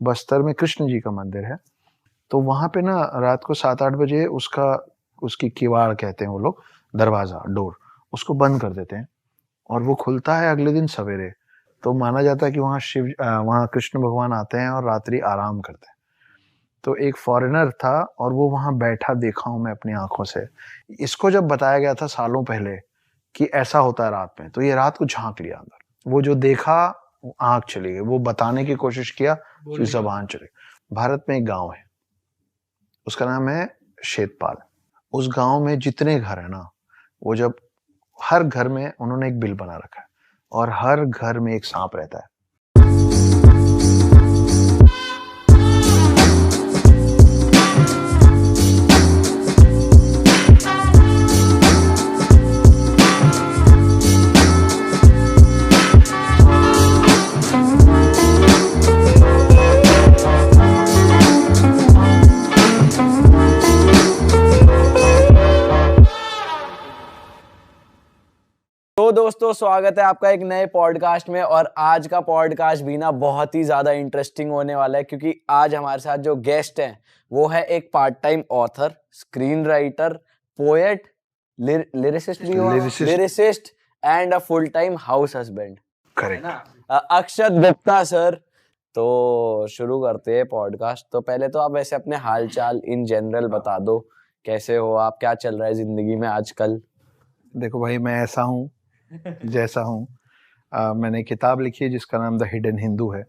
बस्तर में कृष्ण जी का मंदिर है। तो वहाँ पे ना रात को 7-8 बजे उसकी किवाड़ कहते हैं वो लोग, दरवाज़ा, डोर, उसको बंद कर देते हैं और वो खुलता है अगले दिन सवेरे। तो माना जाता है कि वहाँ कृष्ण भगवान आते हैं और रात्रि आराम करते हैं। तो एक फॉरेनर था और वो वहाँ बैठा देखा हूँ मैं अपनी आँखों से। इसको जब बताया गया था सालों पहले कि ऐसा होता है रात में, तो ये रात को झाँक लिया अंदर। वो जो देखा, आँख चली गई। वो बताने की कोशिश किया, फिर ज़बान चली गई। भारत में एक गाँव है, उसका नाम है शेतपाल। उस गाँव में जितने घर हैं ना, वो जब हर घर में उन्होंने एक बिल बना रखा है और हर घर में एक सांप रहता है। तो दोस्तों, स्वागत है आपका एक नए पॉडकास्ट में। और आज का पॉडकास्ट भी ना बहुत ही ज्यादा इंटरेस्टिंग होने वाला है, क्योंकि आज हमारे साथ जो गेस्ट हैं वो है एक part time author, screen writer, poet, lyricist and a full time house husband. Correct. Akshat Gupta sir. तो शुरू करते हैं पॉडकास्ट। तो पहले तो आप ऐसे अपने हालचाल इन जनरल बता दो, कैसे हो आप, क्या चल रहा है जिंदगी में आजकल। देखो भाई, मैं ऐसा हूँ जैसा हूँ। मैंने किताब लिखी है जिसका नाम द हिडन हिंदू है।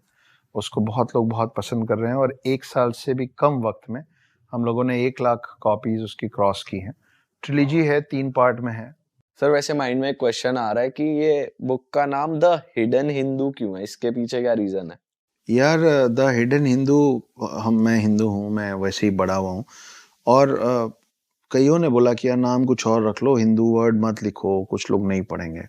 उसको बहुत लोग बहुत पसंद कर रहे हैं और 1 साल से भी कम वक्त में हम लोगों ने 1 लाख कॉपीज उसकी क्रॉस की हैं। ट्रिलॉजी है, 3 पार्ट में है। सर वैसे माइंड में एक क्वेश्चन आ रहा है कि ये बुक का नाम द हिडन हिंदू क्यों है, इसके पीछे क्या रीजन है? यार, द हिडन हिंदू, मैं हिंदू हूँ, मैं वैसे ही बड़ा हुआ हूँ और कईयों ने बोला कि यार नाम कुछ और रख लो, हिंदू वर्ड मत लिखो, कुछ लोग नहीं पढ़ेंगे।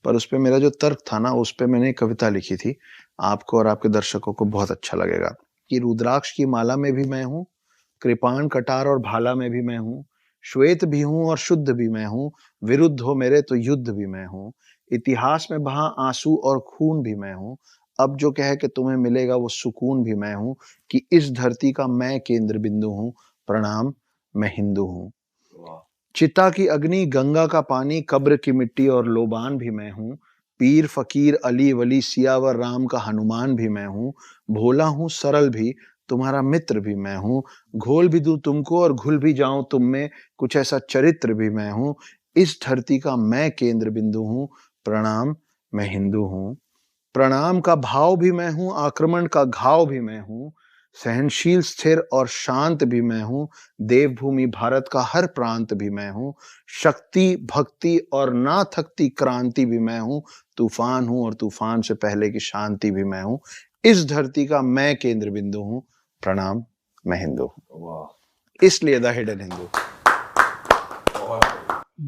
पर उस पे मेरा जो तर्क था ना, उस पे मैंने एक कविता लिखी थी, आपको और आपके दर्शकों को बहुत अच्छा लगेगा। कि रुद्राक्ष की माला में भी मैं हूँ, कृपाण कटार और भाला में भी मैं हूँ, श्वेत भी हूँ और शुद्ध भी मैं हूँ, विरुद्ध हो मेरे तो युद्ध भी मैं हूँ, इतिहास में बहा आंसू और खून भी मैं हूँ, अब जो कहे कि तुम्हें मिलेगा वो सुकून भी मैं हूँ, कि इस धरती का मैं केंद्र बिंदु हूँ, प्रणाम मैं हिंदू हूँ। चिता की अग्नि, गंगा का पानी, कब्र की मिट्टी और लोबान भी मैं हूँ, पीर फकीर अली वली सियावर राम का हनुमान भी मैं हूँ, भोला हूँ सरल भी, तुम्हारा मित्र भी मैं हूँ, घोल भी दूं तुमको और घुल भी जाऊं तुम में, कुछ ऐसा चरित्र भी मैं हूँ, इस धरती का मैं केंद्र बिंदु हूँ, प्रणाम मैं हिंदू हूँ। प्रणाम का भाव भी मैं हूँ, आक्रमण का घाव भी मैं हूँ, सहनशील स्थिर और शांत भी मैं हूँ, देवभूमि भारत का हर प्रांत भी मैं हूँ, शक्ति भक्ति और ना थकती क्रांति भी मैं हूँ, तूफान हूँ और तूफान से पहले की शांति भी मैं हूँ, इस धरती का मैं केंद्र बिंदु हूँ, प्रणाम मैं हिंदू हूँ। इसलिए द हिडन हिंदू।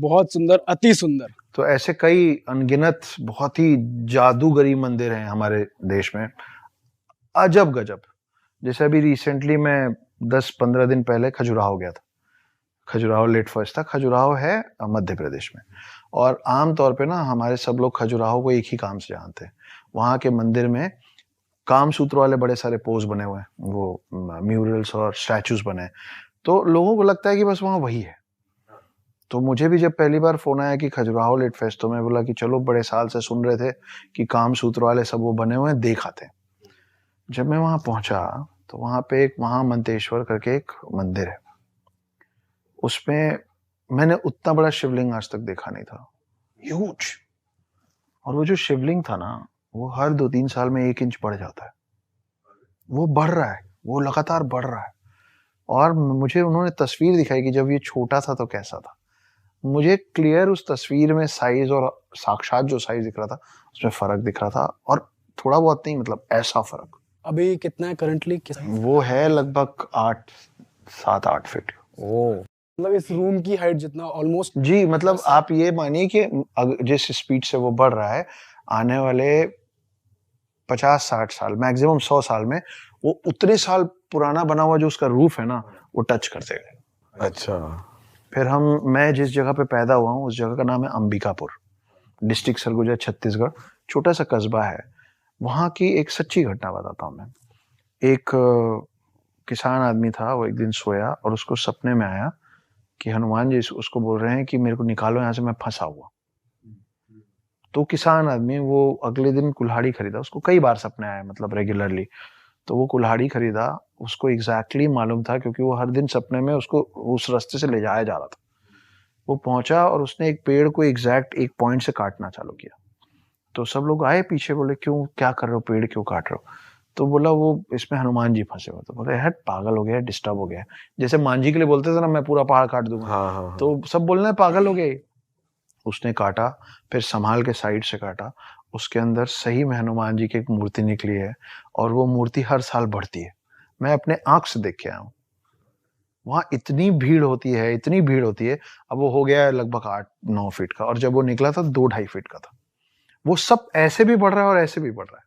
बहुत सुंदर, अति सुंदर। तो ऐसे कई अनगिनत बहुत ही जादूगरी मंदिर हैं हमारे देश में, अजब गजब। जैसे अभी रिसेंटली मैं 10-15 दिन पहले खजुराहो गया था। खजुराहो लेट फर्स्ट था। खजुराहो है मध्य प्रदेश में, और आमतौर पे ना हमारे सब लोग खजुराहो को एक ही काम से जानते हैं। वहाँ के मंदिर में काम सूत्र वाले बड़े सारे पोज बने हुए हैं, वो म्यूरल्स और स्टैचूज बने हैं, तो लोगों को लगता है कि बस वहाँ वही है। तो मुझे भी जब पहली बार फोन आया कि खजुराहो लेट फेस्ट, तो मैं बोला कि चलो, बड़े साल से सुन रहे थे कि काम सूत्र वाले सब वो बने हुए हैं, देख आते हैं। जब मैं वहां पहुंचा तो वहां पे एक महामंतेश्वर करके एक मंदिर है, उसमें मैंने उतना बड़ा शिवलिंग आज तक देखा नहीं था, ह्यूज। और वो जो शिवलिंग था ना, वो हर 2-3 साल में 1 इंच बढ़ जाता है, वो बढ़ रहा है, वो लगातार बढ़ रहा है। और मुझे उन्होंने तस्वीर दिखाई कि जब ये छोटा था तो कैसा था। मुझे क्लियर उस तस्वीर में साइज और साक्षात जो साइज दिख रहा था उसमें फर्क दिख रहा था, और थोड़ा बहुत नहीं, मतलब ऐसा फर्क। अभी कितना है करंटली? वो है लगभग 7-8 फीट। मतलब इस रूम की हाइट जितना ऑलमोस्ट। जी, मतलब आप ये मानिए कि जिस स्पीड से वो बढ़ रहा है, आने वाले 50-60 साल, मैक्सिमम 100 साल में वो उतने साल पुराना बना हुआ जो उसका रूफ है ना, वो टच कर देगा। अच्छा। फिर मैं जिस जगह पे पैदा हुआ हूँ उस जगह का नाम है अंबिकापुर, डिस्ट्रिक्ट सरगुजा, छत्तीसगढ़। छोटा सा कस्बा है। वहाँ की एक सच्ची घटना बताता हूँ मैं। एक किसान आदमी था, वो एक दिन सोया और उसको सपने में आया कि हनुमान जी उसको बोल रहे हैं कि मेरे को निकालो यहाँ से, मैं फंसा हुआ। तो किसान आदमी वो अगले दिन कुल्हाड़ी खरीदा, उसको कई बार सपने आए, मतलब रेगुलरली। तो वो कुल्हाड़ी खरीदा, उसको एग्जैक्टली मालूम था क्योंकि वो हर दिन सपने में उसको उस रास्ते से ले जाया जा रहा था। वो पहुंचा और उसने एक पेड़ को एग्जैक्ट एक पॉइंट से काटना चालू किया। तो सब लोग आए पीछे, बोले क्यों, क्या कर रहे हो, पेड़ क्यों काट रहे हो? तो बोला वो इसमें हनुमान जी फंसे हुए। तो बोले हट, पागल हो गया, डिस्टर्ब हो गया। जैसे मांझी के लिए बोलते थे ना, मैं पूरा पहाड़ काट दूंगा। हाँ हाँ हाँ। तो सब बोलने पागल हो गए। उसने काटा, फिर संभाल के साइड से काटा। उसके अंदर सही में हनुमान जी की एक मूर्ति निकली है और वो मूर्ति हर साल बढ़ती है। मैं अपने आंख से देख के आया हूँ। वहां इतनी भीड़ होती है, इतनी भीड़ होती है। अब वो हो गया है लगभग 8-9 फीट का, और जब वो निकला था 2-2.5 फीट का था। वो सब ऐसे भी बढ़ रहा है और ऐसे भी बढ़ रहा है।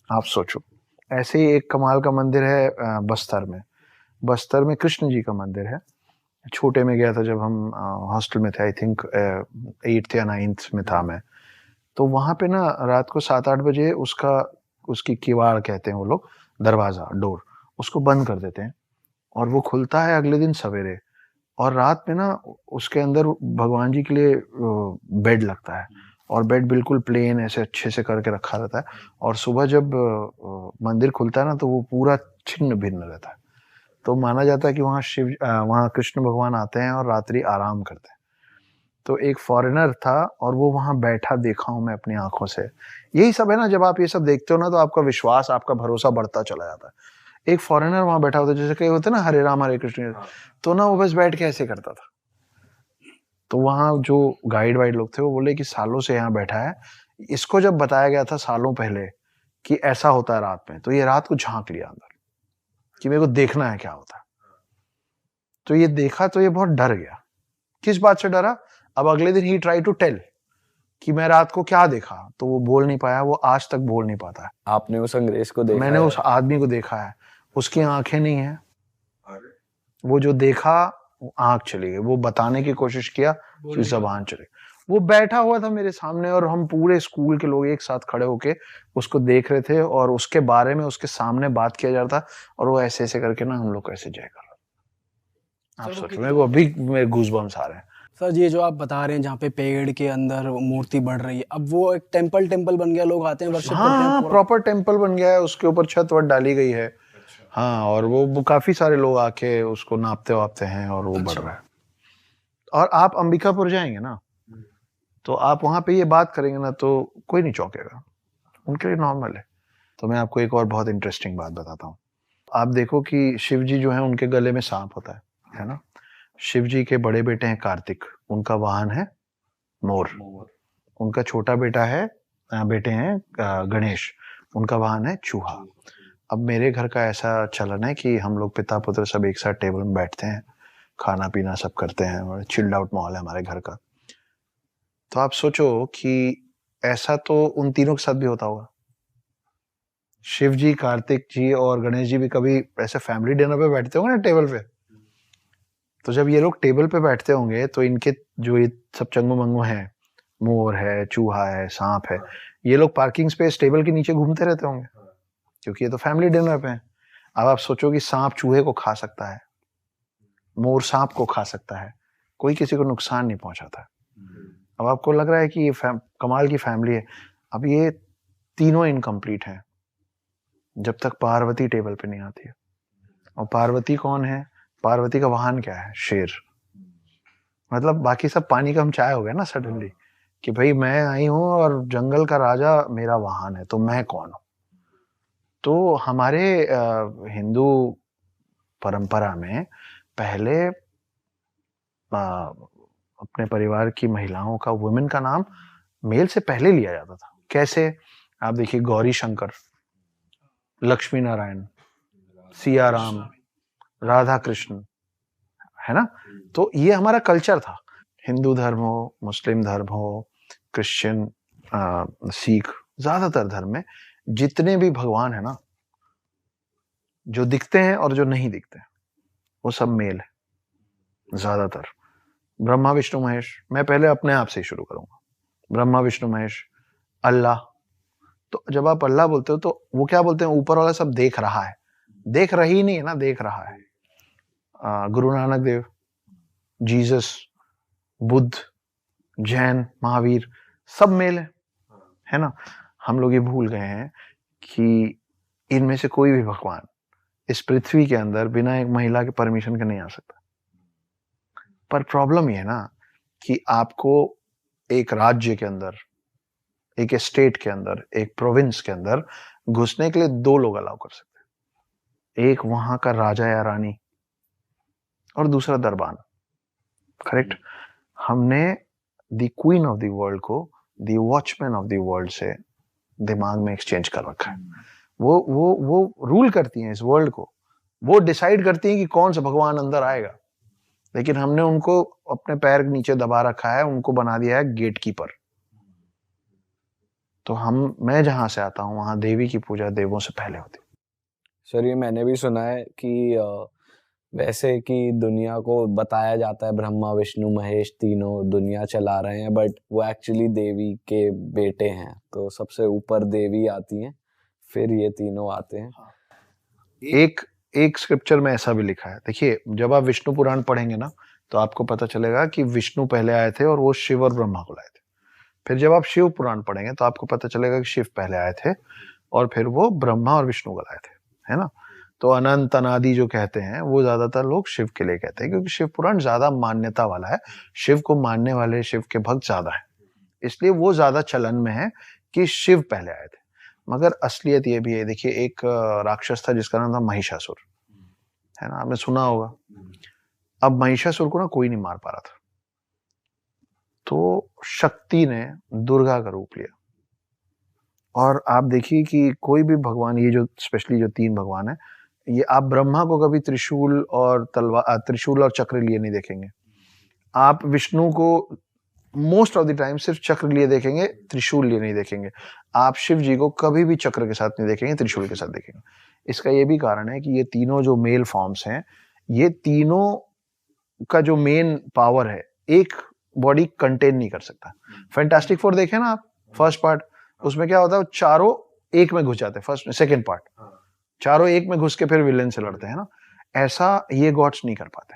आप सोचो। ऐसे ही एक कमाल का मंदिर है बस्तर में। बस्तर में कृष्ण जी का मंदिर है। छोटे में गया था जब हम हॉस्टल में थे, आई थिंक 8th या 9th में था मैं। तो वहां पे ना रात को 7-8 बजे उसकी किवाड़ कहते हैं वो लोग, दरवाजा, डोर, उसको बंद कर देते हैं और वो खुलता है अगले दिन सवेरे। और रात में ना उसके अंदर भगवान जी के लिए बेड लगता है, और बेड बिल्कुल प्लेन ऐसे अच्छे से करके रखा रहता है। और सुबह जब मंदिर खुलता है ना, तो वो पूरा छिन्न भिन्न रहता है। तो माना जाता है कि वहाँ कृष्ण भगवान आते हैं और रात्रि आराम करते हैं। तो एक फॉरेनर था और वो वहां बैठा, देखा हूं मैं अपनी आंखों से। यही सब है ना, जब आप ये सब देखते हो ना, तो आपका विश्वास, आपका भरोसा बढ़ता चला जाता है। एक फॉरेनर वहां बैठा होता है, जैसे कई होते हैं ना हरे राम हरे कृष्ण, तो ना वो बस बैठ के ऐसे करता था। तो वहां जो गाइड वाइड लोग थे वो बोले कि सालों से यहाँ बैठा है। इसको जब बताया गया था सालों पहले कि ऐसा होता है रात में, तो ये रात को झांक लिया अंदर कि मेरे को देखना है क्या होता है। तो ये देखा तो ये बहुत डर गया। किस बात से डरा? अब अगले दिन ही ट्राई टू टेल कि मैं रात को क्या देखा, तो वो बोल नहीं पाया। वो आज तक बोल नहीं पाता है। आपने उस अंग्रेज को देखा मैंने है? उस आदमी को देखा है, उसकी आंखें नहीं है। वो जो देखा, वो आंख चली गई। वो बताने की कोशिश किया कि जबान चली। वो बैठा हुआ था मेरे सामने और हम पूरे स्कूल के लोग एक साथ खड़े होके उसको देख रहे थे और उसके बारे में उसके सामने बात किया जा रहा था। और वो ऐसे ऐसे करके ना हम लोग को ऐसे जय कर रहा। आप सोचो, मेरे को अभी मेरे गूज़बम्स आ रहे हैं। सर ये जो आप बता रहे हैं जहाँ पे पेड़ के अंदर मूर्ति बढ़ रही है, अब वो एक टेम्पल बन गया, लोग आते हैं वर्शिप करते हैं हाँ, पूरा? प्रॉपर टेम्पल बन गया है, उसके ऊपर छत वत डाली गई है। हाँ, और वो काफी सारे लोग आके उसको नापते वापते हैं और वो बढ़ रहा है। और आप अंबिकापुर जाएंगे ना, तो आप वहां पे ये बात करेंगे ना, तो कोई नहीं चौंकेगा, उनके लिए नॉर्मल है। तो मैं आपको एक और बहुत इंटरेस्टिंग बात बताता हूँ। आप देखो कि शिव जी जो है, उनके गले में सांप होता है ना। शिव जी के बड़े बेटे हैं कार्तिक, उनका वाहन है मोर। उनका छोटा बेटा है बेटे हैं गणेश, उनका वाहन है चूहा। अब मेरे घर का ऐसा चलन है कि हम लोग पिता पुत्र सब एक साथ टेबल में बैठते हैं, खाना पीना सब करते हैं, और चिल्ड आउट माहौल है हमारे घर का। तो आप सोचो कि ऐसा तो उन तीनों के साथ भी होता होगा। शिव जी, कार्तिक जी और गणेश जी भी कभी ऐसे फैमिली डिनर पे बैठते होंगे ना टेबल पे। तो जब ये लोग टेबल पे बैठते होंगे, तो इनके जो ये सब चंगू मंगू हैं, मोर है, चूहा है, सांप है, ये लोग पार्किंग स्पेस टेबल के नीचे घूमते रहते होंगे, क्योंकि ये तो फैमिली डिनर पे है। अब आप सोचो कि सांप चूहे को खा सकता है, मोर सांप को खा सकता है, कोई किसी को नुकसान नहीं पहुंचाता है। अब आपको लग रहा है कि ये कमाल की फैमिली है। अब ये तीनों इनकम्प्लीट हैं जब तक पार्वती टेबल पे नहीं आती है। और पार्वती कौन है? पार्वती का वाहन क्या है? शेर। मतलब बाकी सब पानी का हम चाय हो गया ना सडनली, कि भाई मैं आई हूं और जंगल का राजा मेरा वाहन है, तो मैं कौन हूं? तो हमारे हिंदू परंपरा में पहले अपने परिवार की महिलाओं का, वुमेन का नाम मेल से पहले लिया जाता था। कैसे? आप देखिए, गौरी शंकर, लक्ष्मी नारायण, सिया राम, राधा कृष्ण, है ना। तो ये हमारा कल्चर था। हिंदू धर्म हो, मुस्लिम धर्म हो, क्रिश्चियन, सिख, ज्यादातर धर्म में जितने भी भगवान है ना, जो दिखते हैं और जो नहीं दिखते, वो सब मेल है ज्यादातर। ब्रह्मा विष्णु महेश, मैं पहले अपने आप से ही शुरू करूंगा। ब्रह्मा विष्णु महेश, अल्लाह, तो जब आप अल्लाह बोलते हो तो वो क्या बोलते हैं, ऊपर वाला सब देख रहा है, देख रही नहीं है ना, देख रहा है। गुरु नानक देव, जीसस, बुद्ध, जैन, महावीर, सब मेल है ना। हम लोग ये भूल गए हैं कि इनमें से कोई भी भगवान इस पृथ्वी के अंदर बिना एक महिला के परमिशन के नहीं आ सकता। पर प्रॉब्लम ये है ना कि आपको एक राज्य के अंदर, एक स्टेट के अंदर, एक प्रोविंस के अंदर घुसने के लिए 2 लोग अलाउ कर सकते हैं, एक वहां का राजा या रानी और दूसरा दरबान। करेक्ट। हमने the queen of the world को the watchman of the world से दिमाग में एक्सचेंज कर रखा है। वो रूल करती हैं इस वर्ल्ड को, वो डिसाइड करती हैं कि कौन सा भगवान अंदर आएगा, लेकिन हमने उनको अपने पैर के नीचे दबा रखा है, उनको बना दिया है गेटकीपर। तो मैं जहां से आता हूं वहां देवी की पूजा देवों से पहले होती। सर ये मैंने भी सुना है कि वैसे कि दुनिया को बताया जाता है ब्रह्मा विष्णु महेश तीनों दुनिया चला रहे हैं, बट वो एक्चुअली देवी के बेटे हैं। तो सबसे ऊपर देवी आती हैं, फिर ये तीनों आते हैं। एक स्क्रिप्चर में ऐसा भी लिखा है, देखिए जब आप विष्णु पुराण पढ़ेंगे ना तो आपको पता चलेगा कि विष्णु पहले आए थे और वो शिव और ब्रह्मा को लाए थे। फिर जब आप शिव पुराण पढ़ेंगे तो आपको पता चलेगा कि शिव पहले आए थे और फिर वो ब्रह्मा और विष्णु को लाए थे, है ना। तो अनंत अनादि जो कहते हैं वो ज्यादातर लोग शिव के लिए कहते हैं, क्योंकि शिव पुराण ज्यादा मान्यता वाला है, शिव को मानने वाले, शिव के भक्त ज्यादा है, इसलिए वो ज्यादा चलन में है कि शिव पहले आए थे। मगर असलियत ये भी है, देखिए एक राक्षस था जिसका नाम था महिषासुर, है ना, आपने सुना होगा। अब महिषासुर को ना कोई नहीं मार पा रहा था, तो शक्ति ने दुर्गा का रूप लिया। और आप देखिए कि कोई भी भगवान, ये जो स्पेशली जो 3 भगवान है, ये आप ब्रह्मा को कभी त्रिशूल और त्रिशूल और चक्र लिए नहीं देखेंगे। आप विष्णु को मोस्ट ऑफ द टाइम सिर्फ चक्र लिए देखेंगे, त्रिशूल लिए नहीं देखेंगे। आप शिव जी को कभी भी चक्र के साथ नहीं देखेंगे, त्रिशूल के साथ देखेंगे। इसका ये भी कारण है कि ये तीनों जो मेल फॉर्म्स हैं, ये तीनों का जो मेन पावर है, एक बॉडी कंटेन नहीं कर सकता। फैंटास्टिक फोर देखें ना आप, फर्स्ट पार्ट, उसमें क्या होता है, चारों एक में घुस जाते हैं, फर्स्ट सेकंड पार्ट, चारों एक में घुस के फिर विलेन से लड़ते हैं ना। ऐसा ये गॉड्स नहीं कर पाते।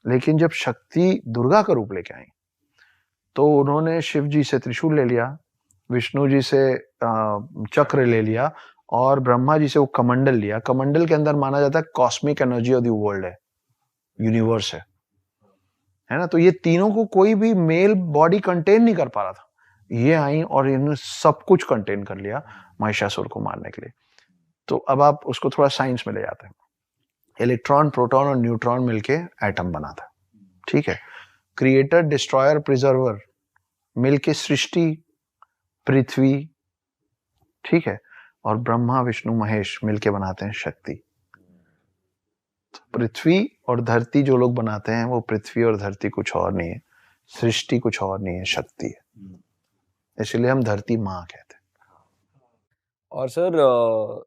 लेकिन जब शक्ति दुर्गा का रूप लेके आई तो उन्होंने शिव जी से त्रिशूल ले लिया, विष्णु जी से चक्र ले लिया और ब्रह्मा जी से वो कमंडल लिया। कमंडल के अंदर माना जाता है cosmic energy of the world है, यूनिवर्स है ना। तो ये तीनों को कोई भी मेल बॉडी कंटेन नहीं कर पा रहा था, ये आई और इन्होंने सब कुछ कंटेन कर लिया महिषासुर को मारने के लिए। तो अब आप उसको थोड़ा साइंस में ले जाते हैं, इलेक्ट्रॉन, प्रोटॉन और न्यूट्रॉन मिलके एटम बनाता है, ठीक है। क्रिएटर, डिस्ट्रॉयर, प्रिजर्वर मिलके सृष्टि, पृथ्वी, ठीक है। और ब्रह्मा विष्णु महेश मिलके बनाते हैं शक्ति। तो पृथ्वी और धरती जो लोग बनाते हैं, वो पृथ्वी और धरती कुछ और नहीं है, सृष्टि कुछ और नहीं है, शक्ति है। इसलिए हम धरती माँ कहते हैं। और सर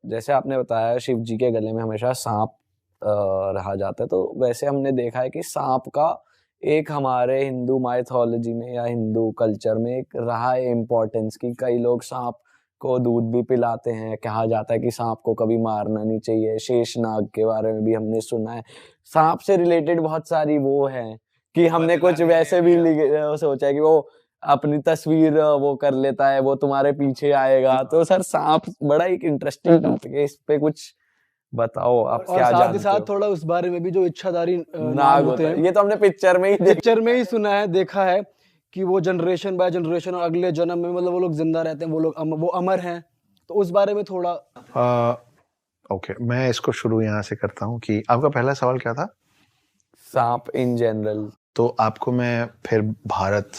जैसे आपने बताया शिव जी के गले में हमेशा सांप रहा जाता है, तो वैसे हमने देखा है कि सांप का एक हमारे हिंदू माइथोलॉजी में या हिंदू कल्चर में एक रहा है इम्पोर्टेंस, की कई लोग सांप को दूध भी पिलाते हैं। कहा जाता है कि सांप को कभी मारना नहीं चाहिए। शेषनाग के बारे में भी हमने सुना है। सांप से रिलेटेड बहुत सारी वो है कि हमने कुछ वैसे भी सोचा है कि वो अपनी तस्वीर वो कर लेता है, वो तुम्हारे पीछे आएगा। तो सर सांप बड़ा एक इंटरेस्टिंग टॉपिक है, इस पे कुछ बताओ आप क्या जानते हो। साथ ही साथ थोड़ा उस बारे में भी जो इच्छाधारी नाग होते हैं, ये तो हमने पिक्चर में ही सुना है, देखा है कि वो जनरेशन बाय जनरेशन और अगले जन्म में मतलब वो लोग जिंदा रहते हैं, वो अमर हैं। तो उस बारे में थोड़ा ओके, मैं इसको शुरू यहाँ से करता हूँ कि आपका पहला सवाल क्या था? सांप इन जनरल। तो आपको मैं फिर Bharat,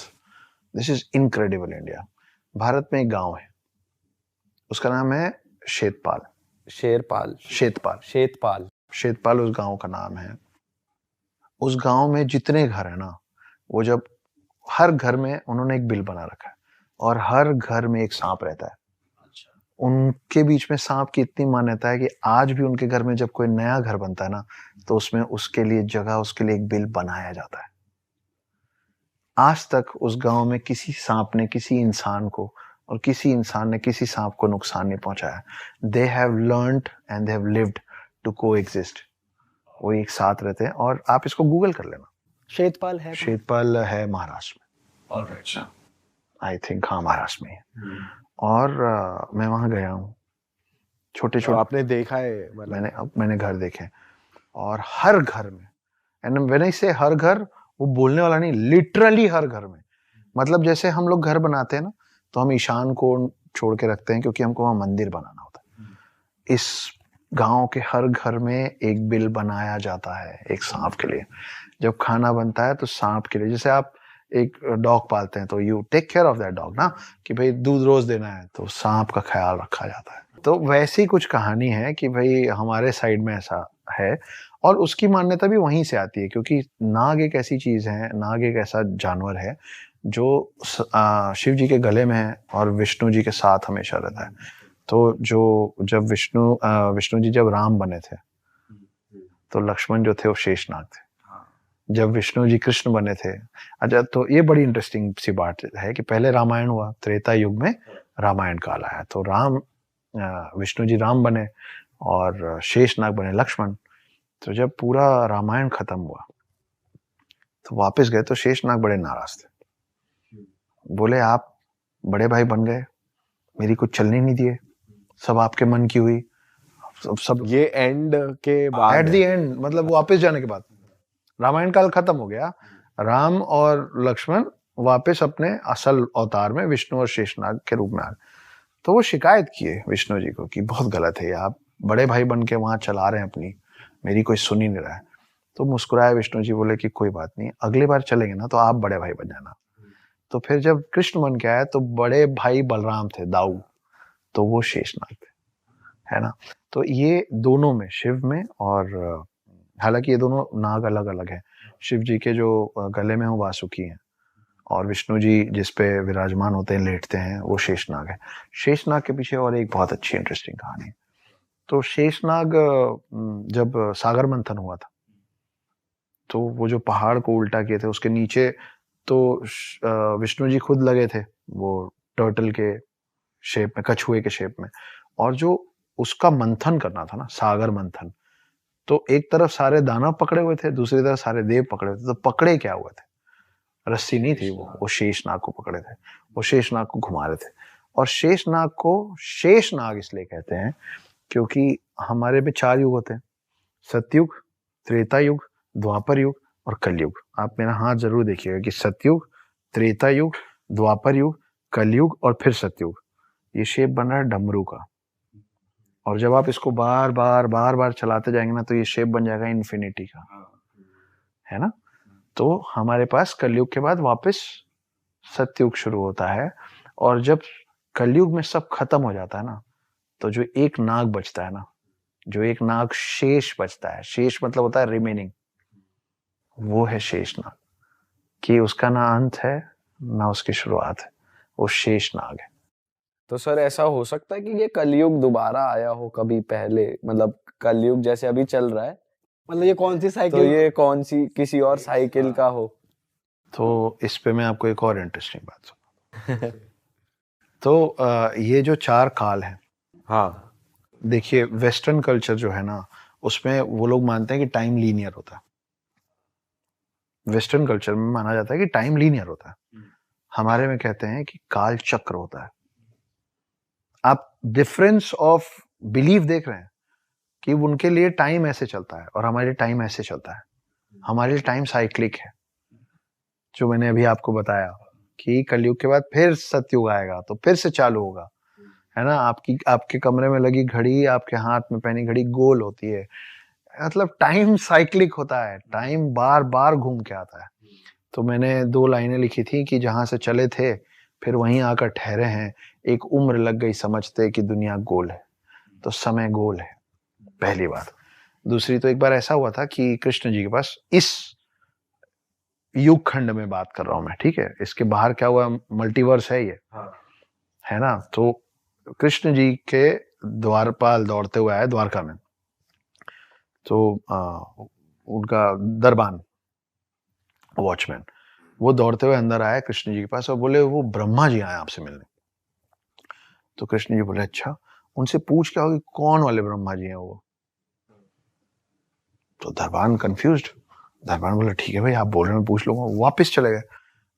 this is incredible India. Bharat में एक गांव है, उसका नाम है शेतपाल उस गांव का नाम है। उस गांव में जितने घर है ना, वो जब हर घर में उन्होंने एक बिल बना रखा है और हर घर में एक सांप रहता है। उनके बीच में सांप की इतनी मान्यता है कि आज भी उनके घर में जब कोई नया घर बनता है ना, तो उसमें उसके लिए जगह, उसके लिए एक बिल बनाया जाता है। आज तक उस गांव में किसी सांप ने किसी इंसान को और किसी इंसान ने किसी सांप को नुकसान नहीं पहुंचाया। They have learned and they have lived to coexist. वो एक साथ रहते हैं, और आप इसको गूगल कर लेना। शेतपाल है शेतपाल है महाराष्ट्र में, अच्छा, आई थिंक, हाँ महाराष्ट्र में है। और मैं वहां गया हूँ, छोटे तो छोटे आपने देखा है मतलब? मैंने घर देखे, और हर घर में, एंड व्हेन आई से हर घर, वो बोलने वाला नहीं, लिटरली हर घर में। मतलब जैसे हम लोग घर बनाते हैं ना, तो हम ईशान को छोड़ के रखते हैं क्योंकि हमको वहां मंदिर बनाना होता है। इस गांव के हर घर में एक बिल बनाया जाता है एक सांप के लिए। जब खाना बनता है तो सांप के लिए, जैसे आप एक डॉग पालते हैं तो you take care of that dog ना, कि भाई दूध रोज देना है, तो सांप का ख्याल रखा जाता है। तो वैसी कुछ कहानी है कि भाई हमारे साइड में ऐसा है, और उसकी मान्यता भी वहीं से आती है, क्योंकि नाग एक ऐसी चीज है, नाग एक ऐसा जानवर है जो शिव जी के गले में है और विष्णु जी के साथ हमेशा रहता है। तो जब विष्णु जी जब राम बने थे, तो लक्ष्मण जो थे वो शेषनाग थे। जब विष्णु जी कृष्ण बने थे, अच्छा, तो ये बड़ी इंटरेस्टिंग सी बात है कि पहले रामायण हुआ, त्रेता युग में रामायण काल आया, तो विष्णु जी राम बने और शेषनाग बने लक्ष्मण। तो जब पूरा रामायण खत्म हुआ तो वापस गए, तो शेषनाग बड़े नाराज थे। बोले, आप बड़े भाई बन गए, मेरी कुछ चलने नहीं दिए, सब आपके मन की हुई, सब ये एंड के बाद, एट द एंड, मतलब वापस जाने के बाद रामायण काल खत्म हो गया, राम और लक्ष्मण वापस अपने असल अवतार में विष्णु और शेषनाग के रूप में आ गए। तो वो शिकायत किए विष्णु जी को कि बहुत गलत है, आप बड़े भाई बन के वहां चला रहे हैं अपनी, मेरी कोई सुन ही नहीं रहा है। तो मुस्कुराए विष्णु जी, बोले कि कोई बात नहीं, अगली बार चलेंगे ना तो आप बड़े भाई बन जाना। तो फिर जब कृष्ण बन के आए तो बड़े भाई बलराम थे, दाऊ, तो वो शेषनाग थे, है ना। तो ये दोनों में, शिव में, और हालांकि ये दोनों नाग अलग अलग हैं। शिव जी के जो गले में वो वासुकी हैं, और विष्णु जी जिस पे विराजमान होते हैं, लेटते हैं, वो शेषनाग है। शेषनाग के पीछे और एक बहुत अच्छी इंटरेस्टिंग कहानी है। तो शेषनाग, जब सागर मंथन हुआ था, तो वो जो पहाड़ को उल्टा किए थे, उसके नीचे तो विष्णु जी खुद लगे थे, वो टर्टल के शेप में, कछुए के शेप में, और जो उसका मंथन करना था ना, सागर मंथन, तो एक तरफ सारे दानव पकड़े हुए थे, दूसरी तरफ सारे देव पकड़े हुए थे। तो पकड़े क्या हुए थे, रस्सी नहीं थी, वो शेषनाग को पकड़े थे, वो शेषनाग को घुमा रहे थे। और शेषनाग को शेषनाग इसलिए कहते हैं क्योंकि हमारे में 4 युग होते हैं, सतयुग, त्रेता युग, द्वापर युग और कलयुग। आप मेरा हाथ जरूर देखिएगा कि सतयुग, त्रेता युग, द्वापर युग, कलयुग और फिर सतयुग। ये शेप बन रहा है डमरू का, और जब आप इसको बार बार चलाते जाएंगे ना, तो ये शेप बन जाएगा इन्फिनिटी का, है ना। तो हमारे पास कलयुग के बाद वापस सतयुग शुरू होता है, और जब कलयुग में सब खत्म हो जाता है ना, तो जो एक नाग बचता है ना, जो एक नाग शेष बचता है, शेष मतलब होता है रिमेनिंग, वो है शेषनाग, कि उसका ना अंत है ना उसकी शुरुआत है, वो शेषनाग है। तो सर ऐसा हो सकता है कि ये कलयुग दोबारा आया हो कभी पहले, मतलब कलयुग जैसे अभी चल रहा है, मतलब ये कौन सी तो साइकिल, ये कौन सी किसी और साइकिल का हो? तो इस पे मैं आपको एक और इंटरेस्टिंग बात सुना। तो ये जो 4 काल हैं, हाँ, देखिए वेस्टर्न कल्चर जो है ना, उसमें वो लोग मानते हैं कि टाइम लीनियर होता है। वेस्टर्न कल्चर में माना जाता है कि टाइम लीनियर होता है, हमारे में कहते हैं कि काल चक्र होता है। आप डिफरेंस ऑफ बिलीफ देख रहे हैं कि उनके लिए टाइम ऐसे चलता है और हमारे टाइम ऐसे चलता है। हमारे लिए टाइम साइक्लिक है, जो मैंने अभी आपको बताया कि कलयुग के बाद फिर सतयुग आएगा, तो फिर से चालू होगा, है ना। आपके कमरे में लगी घड़ी, आपके हाथ में पहनी घड़ी गोल होती है, मतलब टाइम साइक्लिक होता है, टाइम बार बार घूम के आता है। तो मैंने 2 लाइनें लिखी थी कि जहां से चले थे फिर वहीं आकर ठहरे हैं, एक उम्र लग गई समझते कि दुनिया गोल है, तो समय गोल है, पहली बात। दूसरी, तो एक बार ऐसा हुआ था कि कृष्ण जी के पास, इस युग खंड में बात कर रहा हूं मैं, ठीक है, इसके बाहर क्या हुआ, मल्टीवर्स है ये, है ना। तो कृष्ण जी के द्वारपाल दौड़ते हुए आए द्वारका में, तो उनका दरबान, वॉचमैन, वो दौड़ते हुए अंदर आया कृष्ण जी के पास और बोले, वो ब्रह्मा जी आए आपसे मिलने। तो कृष्ण जी बोले अच्छा, उनसे पूछ क्या होगी कौन वाले ब्रह्मा जी हैं वो। तो धर्मान कंफ्यूज्ड, धर्मान बोला ठीक है भाई आप बोल रहे हैं मैं पूछ लूंगा। वापस चले गए,